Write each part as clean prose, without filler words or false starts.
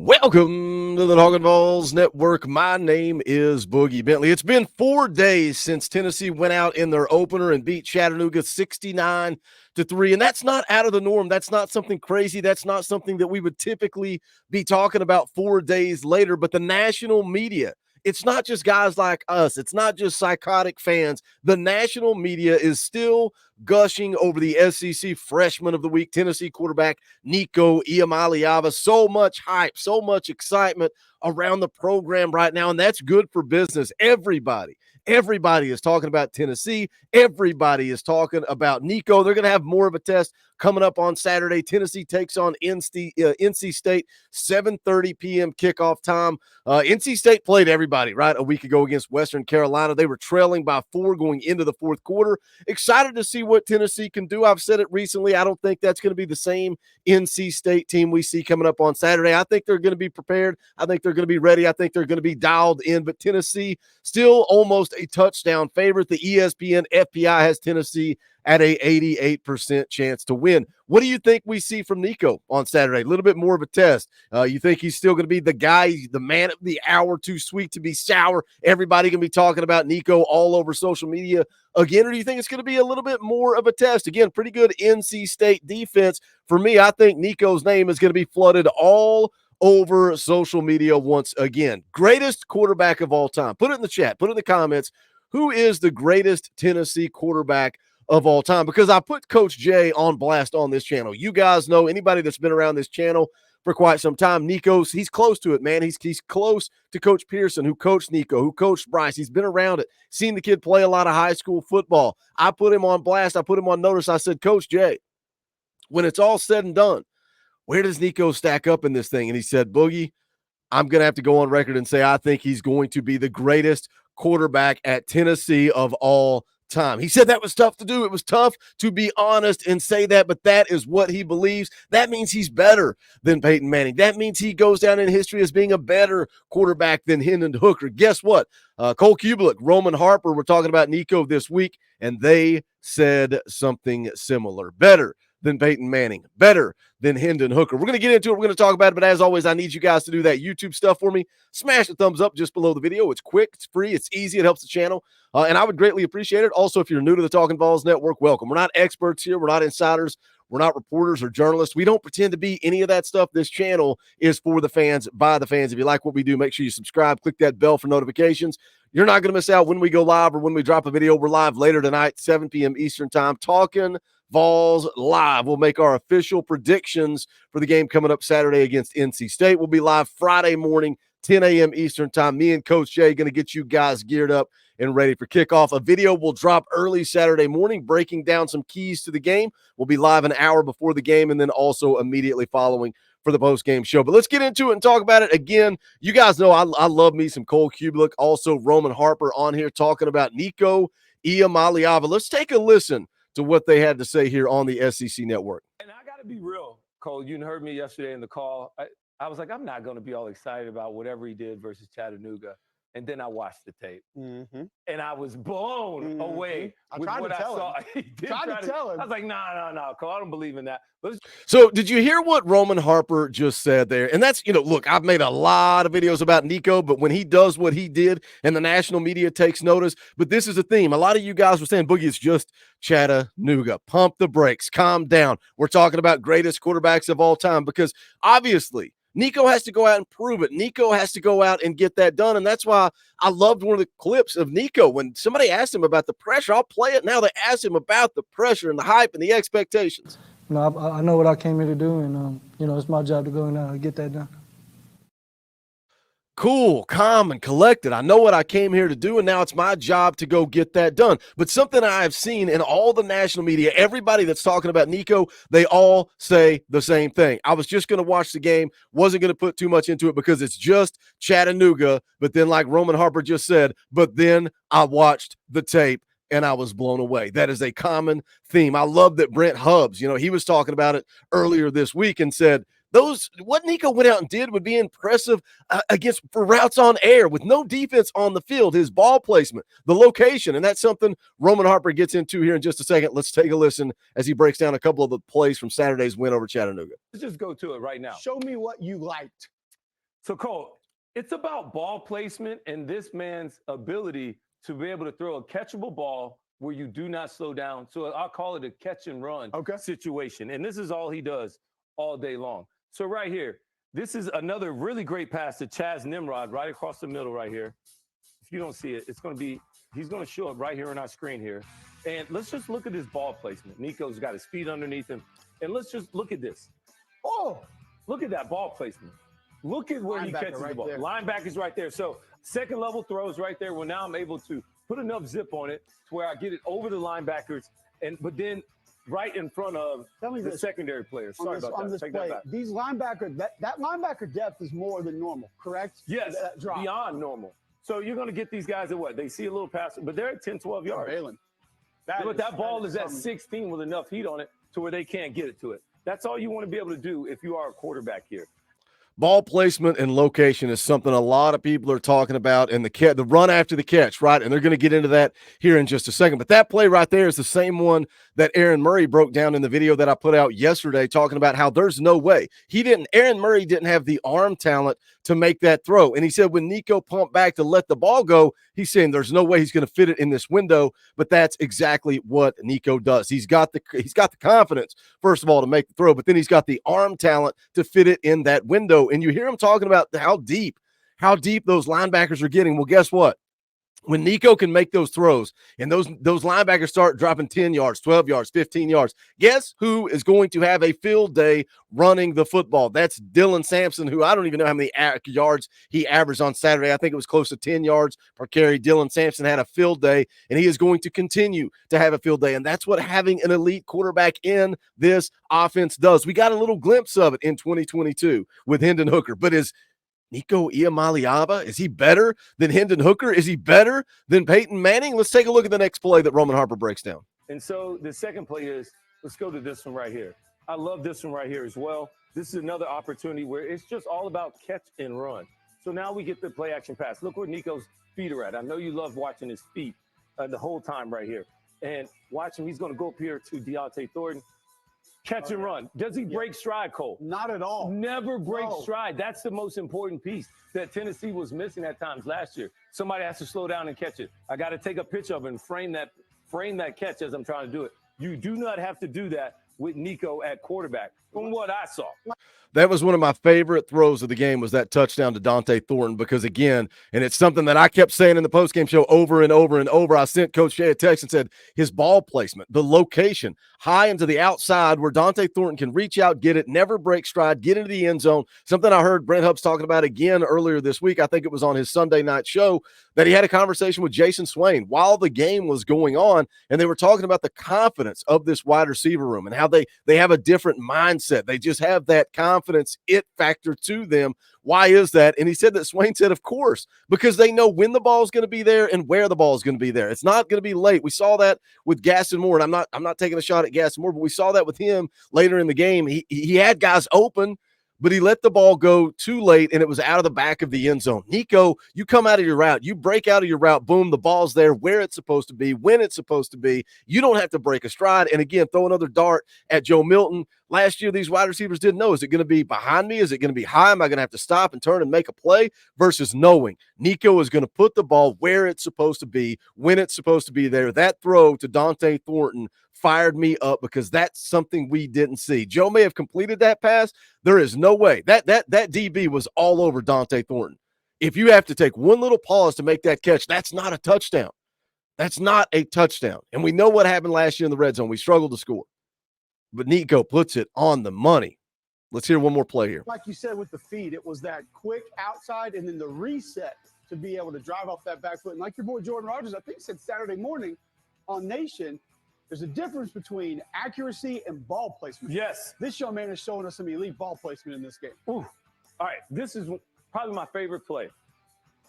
Welcome to the Talkin VAWLS Network. My name is Boogie Bentley. It's been 4 days since Tennessee went out in their opener and beat Chattanooga 69-3, and that's not out of the norm. That's not something crazy. That's not something that we would typically be talking about 4 days later, but the national media, it's not just guys like us. It's not just psychotic fans. The national media is still gushing over the SEC Freshman of the Week, Tennessee quarterback Nico Iamaleava. So much hype, so much excitement around the program right now, and that's good for business. Everybody is talking about Tennessee. Everybody is talking about Nico. They're going to have more of a test coming up on Saturday. Tennessee takes on NC State, 7:30 p.m. kickoff time. NC State played everybody, right, a week ago against Western Carolina. They were trailing by 4 going into the fourth quarter. Excited to see what Tennessee can do. I've said it recently. I don't think that's going to be the same NC State team we see coming up on Saturday. I think they're going to be prepared. I think they're going to be ready. I think they're going to be dialed in. But Tennessee still almost a touchdown favorite. The ESPN FPI has Tennessee at a 88% chance to win. What do you think we see from Nico on Saturday? A little bit more of a test. You think he's still going to be the guy, the man of the hour, too sweet to be sour? Everybody can be talking about Nico all over social media again, or do you think it's going to be a little bit more of a test? Again, pretty good NC State defense. For me, I think Nico's name is going to be flooded all over social media once again. Greatest quarterback of all time. Put it in the chat. Put it in the comments. Who is the greatest Tennessee quarterback of all time? Because I put Coach Jay on blast on this channel. You guys know, anybody that's been around this channel for quite some time, he's close to it, man. He's close to Coach Pearson, who coached Nico, who coached Bryce. He's been around it, seen the kid play a lot of high school football. I put him on blast. I put him on notice. I said, Coach Jay, when it's all said and done, where does Nico stack up in this thing? And he said, Boogie, I'm going to have to go on record and say I think he's going to be the greatest quarterback at Tennessee of all time. He said that was tough to do. It was tough to be honest and say that, but that is what he believes. That means he's better than Peyton Manning. That means he goes down in history as being a better quarterback than Hendon Hooker. Guess what? Cole Kubelik, Roman Harper were talking about Nico this week, and they said something similar. Better than Peyton Manning, better than Hendon Hooker. We're going to get into it. We're going to talk about it, but as always, I need you guys to do that YouTube stuff for me. Smash the thumbs up just below the video. It's quick, it's free, it's easy, it helps the channel, and I would greatly appreciate it. Also, if you're new to the Talkin VAWLS Network, welcome. We're not experts here. We're not insiders. We're not reporters or journalists. We don't pretend to be any of that stuff. This channel is for the fans, by the fans. If you like what we do, make sure you subscribe. Click that bell for notifications. You're not going to miss out when we go live or when we drop a video. We're live later tonight, 7 p.m. Eastern time. Talkin VAWLS live. We'll make our official predictions for the game coming up Saturday against NC State. We'll be live Friday morning, 10 a.m. Eastern time. Me and Coach Jay going to get you guys geared up and ready for kickoff. A video will drop early Saturday morning, breaking down some keys to the game. We'll be live an hour before the game and then also immediately following for the post-game show. But let's get into it and talk about it. Again, you guys know I love me some Cole Kubelik, also Roman Harper on here talking about Nico Iamaleava. Let's take a listen to what they had to say here on the SEC Network. And I got to be real, Cole. You heard me yesterday in the call. I was like, I'm not going to be all excited about whatever he did versus Chattanooga. And then I watched the tape, and I was blown away with what I saw. He did try to tell him. I was like, no, Cole, I don't believe in that. So did you hear what Roman Harper just said there? And that's, look, I've made a lot of videos about Nico, but when he does what he did and the national media takes notice, but this is a theme. A lot of you guys were saying, Boogie, it's just Chattanooga. Pump the brakes. Calm down. We're talking about greatest quarterbacks of all time because obviously Nico has to go out and prove it. Nico has to go out and get that done. And that's why I loved one of the clips of Nico. When somebody asked him about the pressure, I'll play it now. They asked him about the pressure and the hype and the expectations. I know what I came here to do, and, it's my job to go and get that done. Cool, calm, and collected. I know what I came here to do, and now it's my job to go get that done. But something I have seen in all the national media, everybody that's talking about Nico, they all say the same thing. I was just going to watch the game, wasn't going to put too much into it because it's just Chattanooga. But then, like Roman Harper just said, but then I watched the tape, and I was blown away. That is a common theme. I love that Brent Hubbs, he was talking about it earlier this week and said, what Nico went out and did would be impressive for routes on air with no defense on the field, his ball placement, the location, and that's something Roman Harper gets into here in just a second. Let's take a listen as he breaks down a couple of the plays from Saturday's win over Chattanooga. Let's just go to it right now. Show me what you liked. So, Cole, it's about ball placement and this man's ability to be able to throw a catchable ball where you do not slow down. So I'll call it a catch and run situation. And this is all he does all day long. So right here, this is another really great pass to Chaz Nimrod right across the middle right here. If you don't see it, it's going to be, he's going to show up right here on our screen here. And let's just look at his ball placement. Nico's got his feet underneath him. And let's just look at this. Oh, look at that ball placement. Look at where he catches the ball. Linebacker's right there. So second level throws right there. Well, now I'm able to put enough zip on it to where I get it over the linebackers, but then right in front of the secondary players. Sorry about that. Take that back. These linebackers, that linebacker depth is more than normal, correct? Yes, beyond normal. So you're going to get these guys at what? They see a little pass, but they're at 10, 12 yards. That ball is at 16 with enough heat on it to where they can't get it to it. That's all you want to be able to do if you are a quarterback here. Ball placement and location is something a lot of people are talking about, and the run after the catch, right? And they're going to get into that here in just a second. But that play right there is the same one that Aaron Murray broke down in the video that I put out yesterday, talking about how there's no way. Aaron Murray didn't have the arm talent to make that throw. And he said when Nico pumped back to let the ball go, he's saying there's no way he's going to fit it in this window, but that's exactly what Nico does. He's got the confidence, first of all, to make the throw, but then he's got the arm talent to fit it in that window. And you hear him talking about how deep those linebackers are getting. Well, guess what? When Nico can make those throws and those linebackers start dropping 10 yards, 12 yards, 15 yards, guess who is going to have a field day running the football? That's Dylan Sampson, who I don't even know how many yards he averaged on Saturday. I think it was close to 10 yards per carry. Dylan Sampson had a field day, and he is going to continue to have a field day, and that's what having an elite quarterback in this offense does. We got a little glimpse of it in 2022 with Hendon Hooker, but is Nico Iamaleava, is he better than Hendon Hooker? Is he better than Peyton Manning? Let's take a look at the next play that Roman Harper breaks down. And so the second play is, let's go to this one right here. I love this one right here as well. This is another opportunity where it's just all about catch and run. So now we get the play action pass. Look where Nico's feet are at. I know you love watching his feet the whole time right here. And watch him. He's going to go up here to Deontay Thornton. Catch and run. Does he break stride, Cole? Not at all. Never break stride. That's the most important piece that Tennessee was missing at times last year. Somebody has to slow down and catch it. I got to take a picture of it and frame that catch as I'm trying to do it. You do not have to do that with Nico at quarterback, from what I saw. That was one of my favorite throws of the game, was that touchdown to Dante Thornton, because again, and it's something that I kept saying in the postgame show over and over and over. I sent Coach Shea a text and said his ball placement, the location, high into the outside where Dante Thornton can reach out, get it, never break stride, get into the end zone. Something I heard Brent Hubbs talking about again earlier this week. I think it was on his Sunday night show, that he had a conversation with Jason Swain while the game was going on, and they were talking about the confidence of this wide receiver room and how they have a different mindset. They just have that confidence, it factor to them. Why is that? And he said that Swain said, of course, because they know when the ball is going to be there and where the ball is going to be there. It's not going to be late. We saw that with Gaston Moore, and I'm not taking a shot at Gaston Moore, but we saw that with him later in the game. He had guys open, but he let the ball go too late, and it was out of the back of the end zone. Nico, you come out of your route. You break out of your route. Boom, the ball's there where it's supposed to be, when it's supposed to be. You don't have to break a stride. And, again, throw another dart at Joe Milton. Last year, these wide receivers didn't know. Is it going to be behind me? Is it going to be high? Am I going to have to stop and turn and make a play? Versus knowing Nico is going to put the ball where it's supposed to be, when it's supposed to be there. That throw to Dante Thornton fired me up, because that's something we didn't see. Joe may have completed that pass. There is no way. That DB was all over Dante Thornton. If you have to take one little pause to make that catch, that's not a touchdown. That's not a touchdown. And we know what happened last year in the red zone. We struggled to score. But Nico puts it on the money. Let's hear one more play here. Like you said with the feed, it was that quick outside and then the reset to be able to drive off that back foot. And like your boy Jordan Rogers, I think, said Saturday morning on Nation, there's a difference between accuracy and ball placement. Yes. This young man is showing us some elite ball placement in this game. Ooh. All right, this is probably my favorite play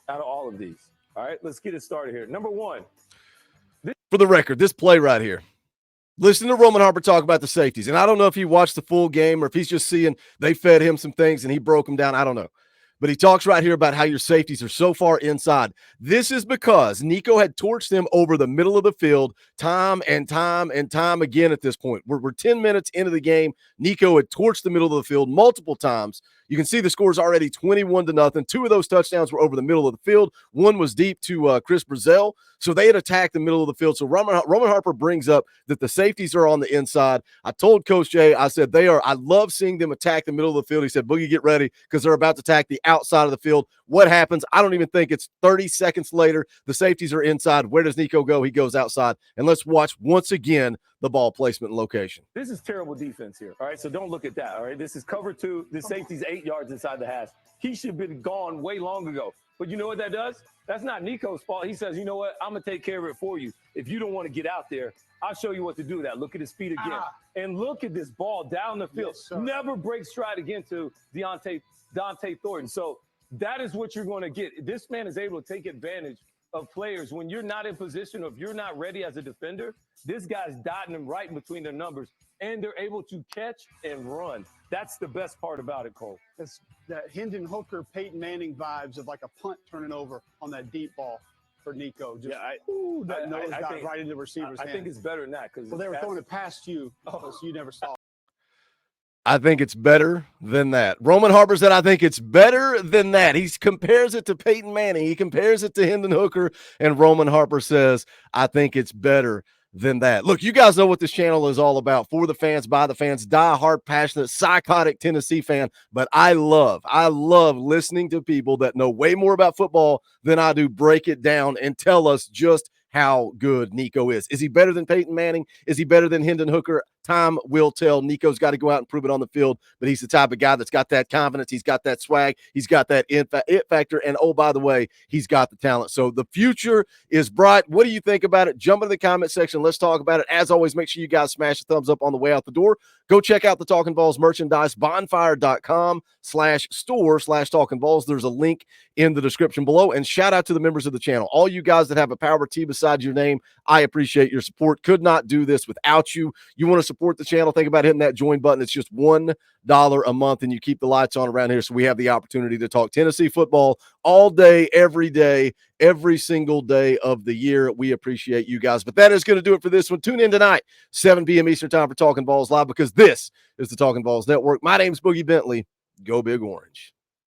out of all of these. All right, let's get it started here. Number one. For the record, this play right here. Listen to Roman Harper talk about the safeties. And I don't know if he watched the full game or if he's just seeing they fed him some things and he broke them down. I don't know. But he talks right here about how your safeties are so far inside. This is because Nico had torched them over the middle of the field time and time and time again at this point. We're 10 minutes into the game. Nico had torched the middle of the field multiple times You can see the score is already 21-0. 2 of those touchdowns were over the middle of the field. One was deep to Chris Brazell. So they had attacked the middle of the field. So Roman Harper brings up that the safeties are on the inside. I told Coach Jay, I said, I love seeing them attack the middle of the field. He said, Boogie, get ready because they're about to attack the outside of the field. What happens? I don't even think it's 30 seconds later. The safeties are inside. Where does Nico go? He goes outside. And let's watch once again the ball placement and location. This is terrible defense here. All right, so don't look at that. All right, this is cover 2. The safety's 8 yards inside the hash. He should have been gone way long ago. But you know what that does? That's not Nico's fault. He says, you know what? I'm going to take care of it for you. If you don't want to get out there, I'll show you what to do with that. Look at his feet again. And look at this ball down the field. Yes, never break stride again to Dante Thornton. So that is what you're going to get. This man is able to take advantage of players when you're not in position or if you're not ready as a defender. This guy's dotting them right in between their numbers, and they're able to catch and run. That's the best part about it, Cole. It's that Hendon Hooker, Peyton Manning vibes of like a punt turning over on that deep ball for Nico. Just, that nose got right into the receiver's hand. I think it's better than that. Well, they were throwing it past you, so you never saw it. I think it's better than that. Roman Harper said, I think it's better than that. He compares it to Peyton Manning. He compares it to Hendon Hooker, and Roman Harper says, I think it's better than that. Look, you guys know what this channel is all about. For the fans, by the fans, die-hard, passionate, psychotic Tennessee fan. But I love listening to people that know way more about football than I do break it down and tell us just how good Nico is. Is he better than Peyton Manning? Is he better than Hendon Hooker? Time will tell. Nico's got to go out and prove it on the field, but he's the type of guy that's got that confidence. He's got that swag. He's got that it factor. And, oh, by the way, he's got the talent. So the future is bright. What do you think about it? Jump into the comment section. Let's talk about it. As always, make sure you guys smash the thumbs up on the way out the door. Go check out the Talkin VAWLS merchandise, bonfire.com/store/Talkin VAWLS. There's a link in the description below. And shout out to the members of the channel. All you guys that have a Power T beside your name, I appreciate your support. Could not do this without you. You want to support the channel, think about hitting that join button. It's just $1 a month, and you keep the lights on around here so we have the opportunity to talk Tennessee football all day, every single day of the year. We appreciate you guys. But that is going to do it for this one. Tune in tonight, 7 p.m. Eastern time for Talkin VAWLS Live, because this is the Talkin VAWLS Network. My name's Boogie Bentley. Go Big Orange.